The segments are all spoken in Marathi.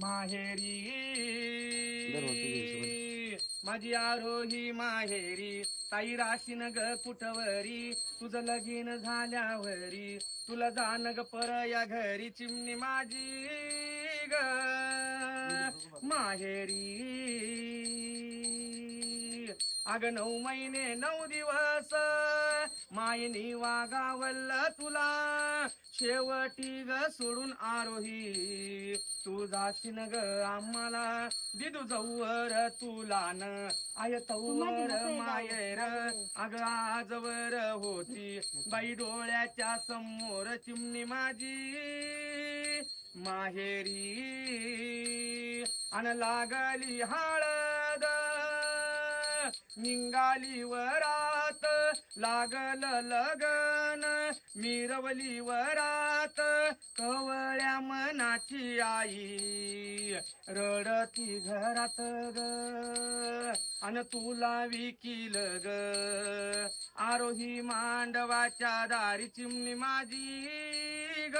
माहेरी माझी आरोही माहेरी ताई राशीन ग कुठवरी तुझं लगीन झाल्यावरी तुला जाण ग पर या घरी चिमणी माझी ग माहेरी अग 9 महिने 9 दिवस मायनी वागावल तुला शेवटी ग सोडून आरोही तू जाशीन ग आम्हाला दिदू जवळ तुला न आय तवर मायर अग आजवर होती बाई डोळ्याच्या समोर चिमणी माझी माहेरी अन लागली हळद निंगाली वरात लागल लगन मिरवली वरात कवळ्या मनाची आई रडती घरात ग अन तुला विकील ग आरोही मांडवाच्या दारी चिमणी माझी ग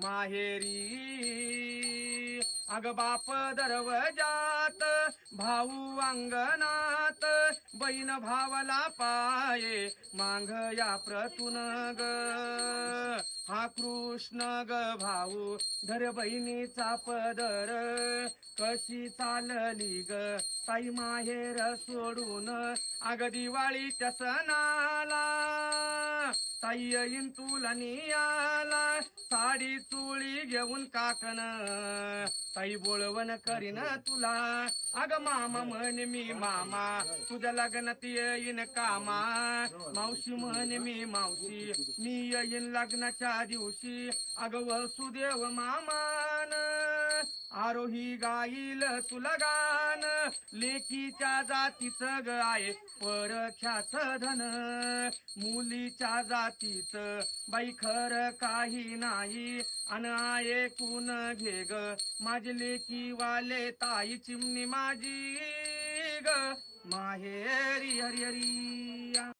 माहेरी अग बाप दरवजात भाऊ अंगणात बहीण भावाला पाये मांग या प्रतून ग हा कृष्ण ग भाऊ धर बहिणीचा पदर कशी चालली ग ताई माहेर सोडून अग दिवाळीच्या सणाला ताई येईन तुला नियाला साडी चोळी घेऊन काकण ताई बोलवण करीन तुला अग मामा म्हणे मी मामा तुझ्या लग्नात येईन कामा मावशी म्हणे मी मावशी मी येईन लग्नाच्या दिवशी अग वसुदेव मामान आरोही गाईल तुला गान लेकीच्या जातीचं ग आहे परख्याच धन मुलीच्या जातीच बाई खरं काही नाही अन ऐकून घे ग माझी लेकी वाले ताई चिमणी माझी ग माहेरी हरी हरी